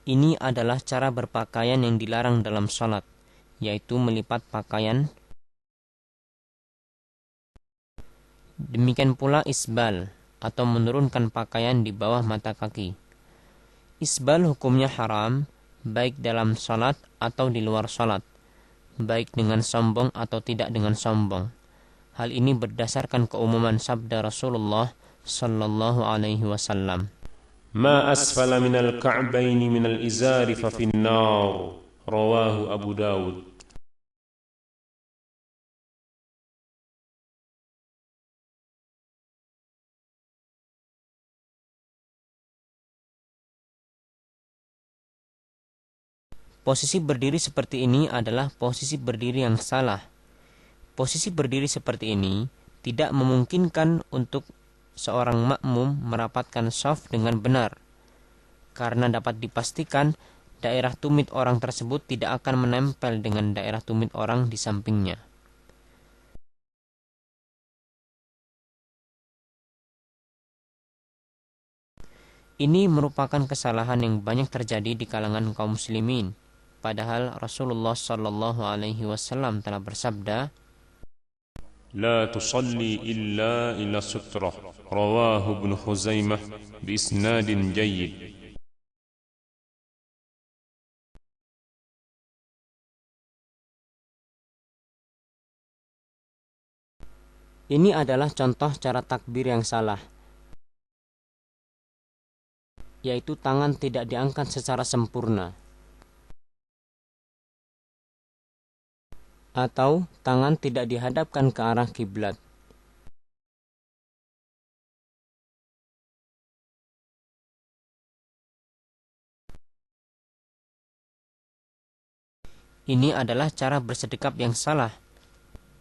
Ini adalah cara berpakaian yang dilarang dalam salat, yaitu melipat pakaian. Demikian pula isbal, atau menurunkan pakaian di bawah mata kaki. Isbal hukumnya haram, baik dalam salat atau di luar salat, baik dengan sombong atau tidak dengan sombong. Hal ini berdasarkan keumuman sabda Rasulullah sallallahu alaihi wasallam. ما أسفل من الكعبين من الإزار ففي النار رواه أبو داود. Posisi berdiri seperti ini adalah posisi berdiri yang salah. Posisi berdiri seperti ini tidak memungkinkan untuk seorang makmum merapatkan shaf dengan benar, karena dapat dipastikan daerah tumit orang tersebut tidak akan menempel dengan daerah tumit orang di sampingnya. Ini merupakan kesalahan yang banyak terjadi di kalangan kaum muslimin. Padahal Rasulullah Shallallahu Alaihi Wasallam telah bersabda, لا تصلي إلا إلى سترة رواه ابن خزيمة بإسناد جيد. ini adalah contoh cara takbir yang salah, yaitu tangan tidak diangkat secara sempurna, atau tangan tidak dihadapkan ke arah kiblat. Ini adalah cara bersedekap yang salah,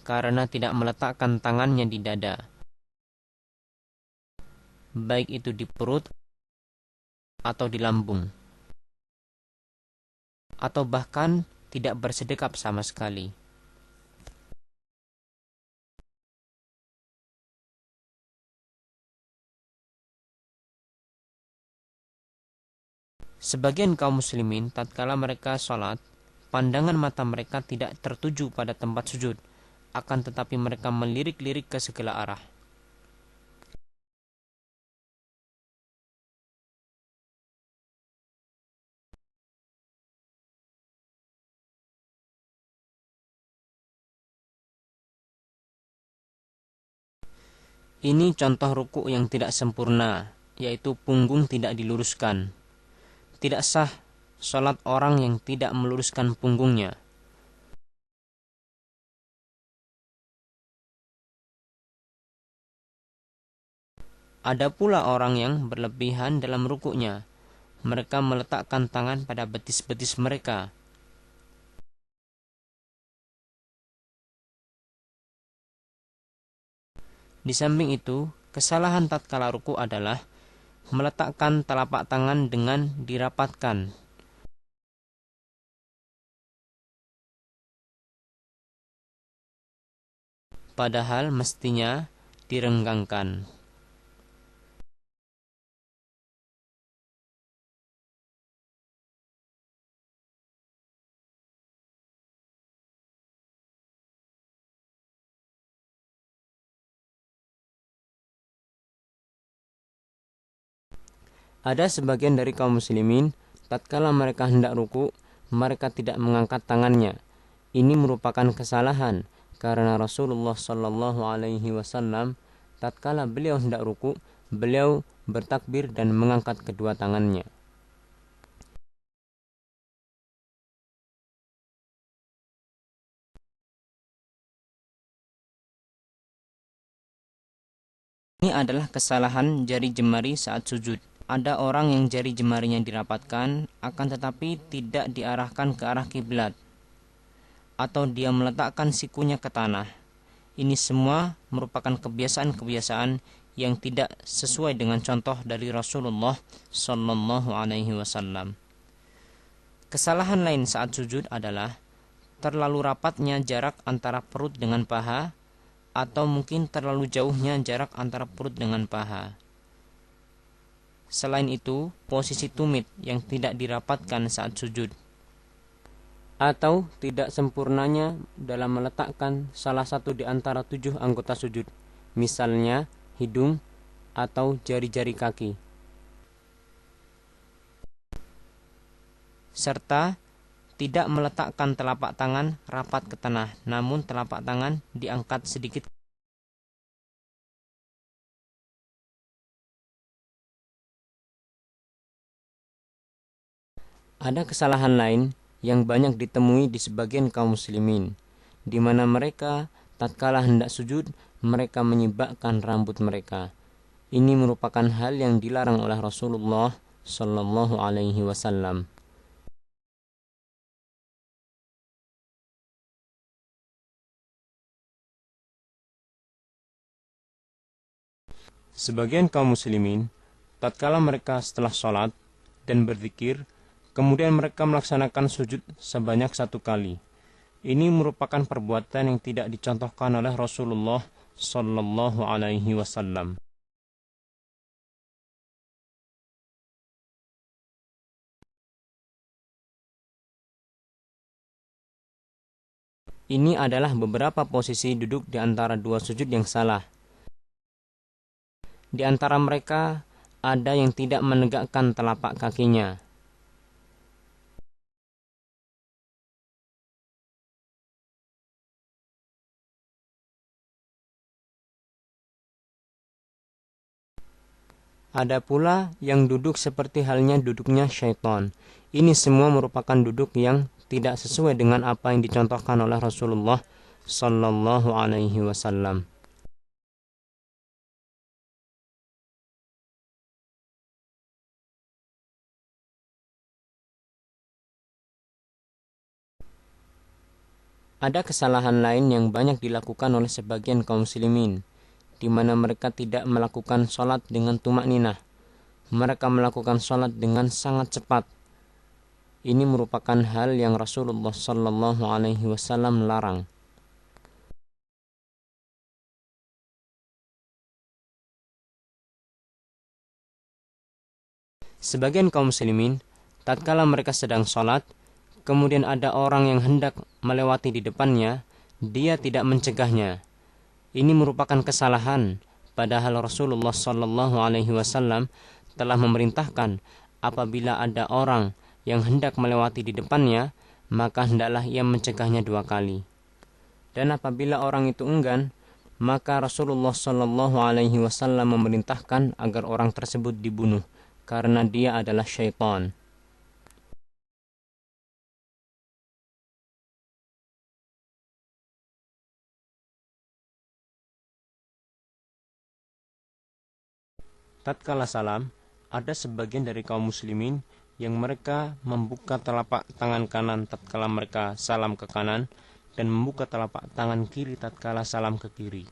karena tidak meletakkan tangannya di dada, baik itu di perut atau di lambung, atau bahkan tidak bersedekap sama sekali. Sebagian kaum muslimin tatkala mereka sholat, pandangan mata mereka tidak tertuju pada tempat sujud, akan tetapi mereka melirik-lirik ke segala arah. Ini contoh ruku yang tidak sempurna, yaitu punggung tidak diluruskan. Tidak sah sholat orang yang tidak meluruskan punggungnya. Ada pula orang yang berlebihan dalam rukuknya. Mereka meletakkan tangan pada betis-betis mereka. Di samping itu, kesalahan tatkala ruku adalah meletakkan telapak tangan dengan dirapatkan. Padahal mestinya direnggangkan. Ada sebagian dari kaum muslimin, tatkala mereka hendak ruku, mereka tidak mengangkat tangannya. Ini merupakan kesalahan, karena Rasulullah Shallallahu Alaihi Wasallam tatkala beliau hendak ruku, beliau bertakbir dan mengangkat kedua tangannya. Ini adalah kesalahan jari jemari saat sujud. Ada orang yang jari jemarinya dirapatkan, akan tetapi tidak diarahkan ke arah kiblat, atau dia meletakkan sikunya ke tanah. Ini semua merupakan kebiasaan-kebiasaan yang tidak sesuai dengan contoh dari Rasulullah Sallallahu Alaihi Wasallam. Kesalahan lain saat sujud adalah terlalu rapatnya jarak antara perut dengan paha, atau mungkin terlalu jauhnya jarak antara perut dengan paha. Selain itu, posisi tumit yang tidak dirapatkan saat sujud, atau tidak sempurnanya dalam meletakkan salah satu di antara 7 anggota sujud, misalnya hidung atau jari-jari kaki, serta tidak meletakkan telapak tangan rapat ke tanah, namun telapak tangan diangkat sedikit. Ada kesalahan lain yang banyak ditemui di sebagian kaum muslimin, di mana mereka tatkala hendak sujud, mereka menyibakkan rambut mereka. Ini merupakan hal yang dilarang oleh Rasulullah Sallallahu Alaihi Wasallam. Sebagian kaum muslimin, tatkala mereka setelah sholat dan berzikir, kemudian mereka melaksanakan sujud sebanyak 1 kali. Ini merupakan perbuatan yang tidak dicontohkan oleh Rasulullah Sallallahu Alaihi Wasallam. Ini adalah beberapa posisi duduk di antara 2 sujud yang salah. Di antara mereka ada yang tidak menegakkan telapak kakinya. Ada pula yang duduk seperti halnya duduknya syaitan. Ini semua merupakan duduk yang tidak sesuai dengan apa yang dicontohkan oleh Rasulullah Sallallahu Alaihi Wasallam. Ada kesalahan lain yang banyak dilakukan oleh sebagian kaum muslimin, di mana mereka tidak melakukan sholat dengan tumakninah. Mereka melakukan sholat dengan sangat cepat. Ini merupakan hal yang Rasulullah Sallallahu Alaihi Wasallam larang. Sebagian kaum muslimin, tatkala mereka sedang sholat, kemudian ada orang yang hendak melewati di depannya, dia tidak mencegahnya. Ini merupakan kesalahan, padahal Rasulullah Sallallahu Alaihi Wasallam telah memerintahkan apabila ada orang yang hendak melewati di depannya, maka hendaklah ia mencegahnya 2 kali. Dan apabila orang itu enggan, maka Rasulullah Sallallahu Alaihi Wasallam memerintahkan agar orang tersebut dibunuh, karena dia adalah syaitan. Tatkala salam, ada sebagian dari kaum muslimin yang mereka membuka telapak tangan kanan tatkala mereka salam ke kanan dan membuka telapak tangan kiri tatkala salam ke kiri.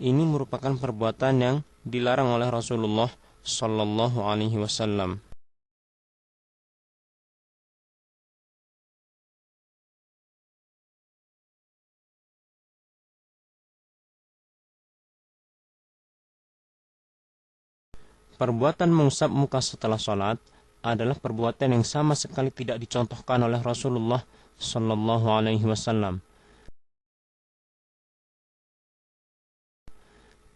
Ini merupakan perbuatan yang dilarang oleh Rasulullah Sallallahu Alaihi Wasallam. Perbuatan mengusap muka setelah sholat adalah perbuatan yang sama sekali tidak dicontohkan oleh Rasulullah Sallallahu Alaihi Wasallam.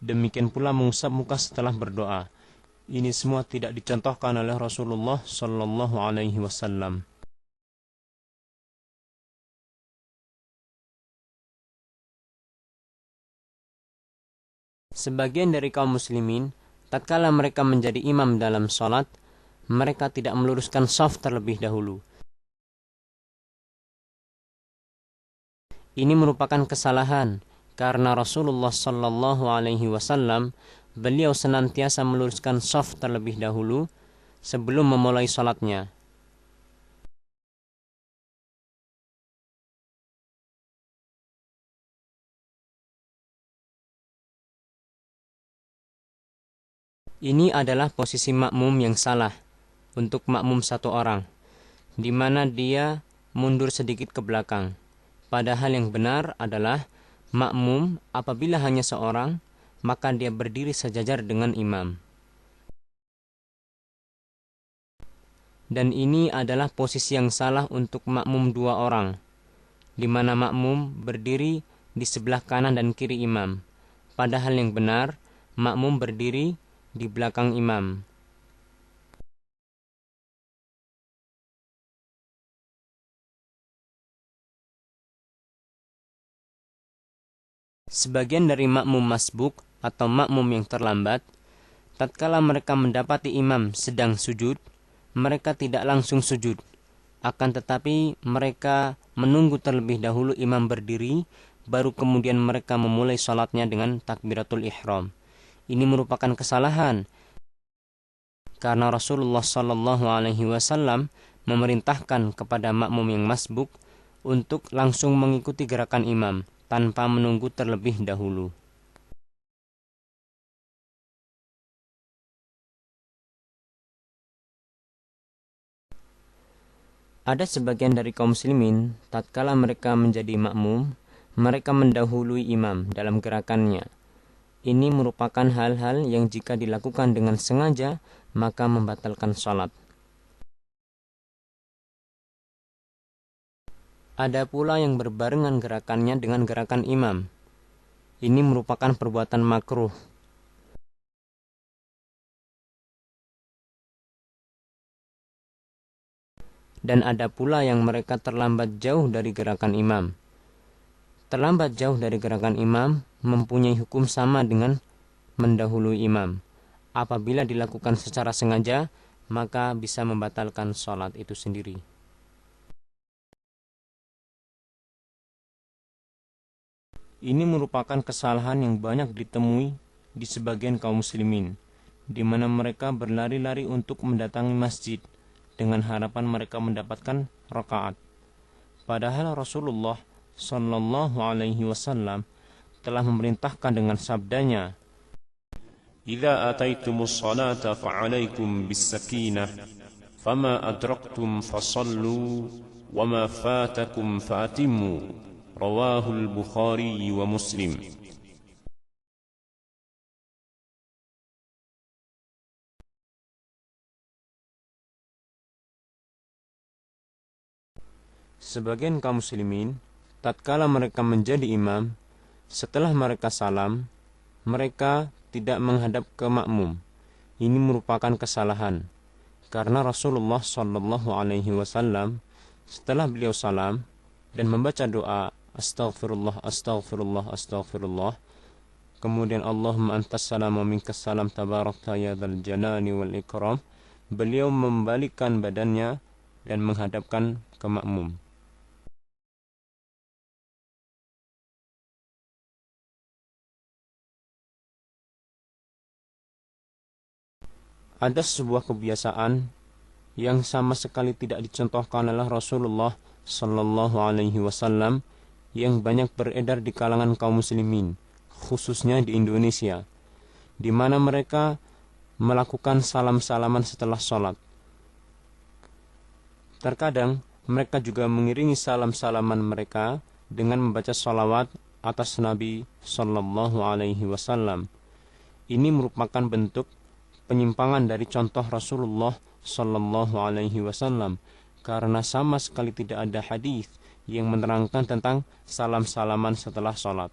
Demikian pula mengusap muka setelah berdoa. Ini semua tidak dicontohkan oleh Rasulullah Sallallahu Alaihi Wasallam. Sebagian dari kaum muslimin, tatkala mereka menjadi imam dalam sholat, mereka tidak meluruskan shaf terlebih dahulu. Ini merupakan kesalahan, karena Rasulullah Sallallahu Alaihi Wasallam beliau senantiasa meluruskan shaf terlebih dahulu sebelum memulai sholatnya. Ini adalah posisi makmum yang salah untuk makmum 1 orang, di mana dia mundur sedikit ke belakang. Padahal yang benar adalah makmum apabila hanya seorang, maka dia berdiri sejajar dengan imam. Dan ini adalah posisi yang salah untuk makmum dua orang, di mana makmum berdiri di sebelah kanan dan kiri imam. Padahal yang benar, makmum berdiri di belakang imam. Sebagian dari makmum masbuk atau makmum yang terlambat, tatkala mereka mendapati imam sedang sujud, mereka tidak langsung sujud. Akan tetapi mereka menunggu terlebih dahulu imam berdiri, baru kemudian mereka memulai salatnya dengan takbiratul ihram. Ini merupakan kesalahan, karena Rasulullah SAW memerintahkan kepada makmum yang masbuk untuk langsung mengikuti gerakan imam tanpa menunggu terlebih dahulu. Ada sebagian dari kaum muslimin, tatkala mereka menjadi makmum, mereka mendahului imam dalam gerakannya. Ini merupakan hal-hal yang jika dilakukan dengan sengaja, maka membatalkan salat. Ada pula yang berbarengan gerakannya dengan gerakan imam. Ini merupakan perbuatan makruh. Dan ada pula yang mereka terlambat jauh dari gerakan imam. Terlambat jauh dari gerakan imam mempunyai hukum sama dengan mendahului imam. Apabila dilakukan secara sengaja, maka bisa membatalkan sholat itu sendiri. Ini merupakan kesalahan yang banyak ditemui di sebagian kaum muslimin, di mana mereka berlari-lari untuk mendatangi masjid dengan harapan mereka mendapatkan rakaat. Padahal Rasulullah Sallallahu Alaihi Wasallam telah memerintahkan dengan sabdanya, "Idza ataitumus salata fa'alaikum bis-sakinah, fama adraktum fasallu, wama fatakum fa'atimmu." Rawahul Bukhari wa Muslim. Sebagian kaum muslimin, tatkala mereka menjadi imam, setelah mereka salam, mereka tidak menghadap ke makmum. Ini merupakan kesalahan, karena Rasulullah SAW setelah beliau salam dan membaca doa Astaghfirullah, Astaghfirullah, Astaghfirullah, kemudian Allahumma antas salam wa minkas salam tabarakta ya dzal jalali wal ikram, beliau membalikkan badannya dan menghadapkan ke makmum. Ada sebuah kebiasaan yang sama sekali tidak dicontohkan oleh Rasulullah Sallallahu Alaihi Wasallam yang banyak beredar di kalangan kaum muslimin, khususnya di Indonesia, di mana mereka melakukan salam-salaman setelah sholat. Terkadang mereka juga mengiringi salam-salaman mereka dengan membaca salawat atas Nabi Sallallahu Alaihi Wasallam. Ini merupakan bentuk penyimpangan dari contoh Rasulullah Sallallahu Alaihi Wasallam, karena sama sekali tidak ada hadis yang menerangkan tentang salam-salaman setelah sholat.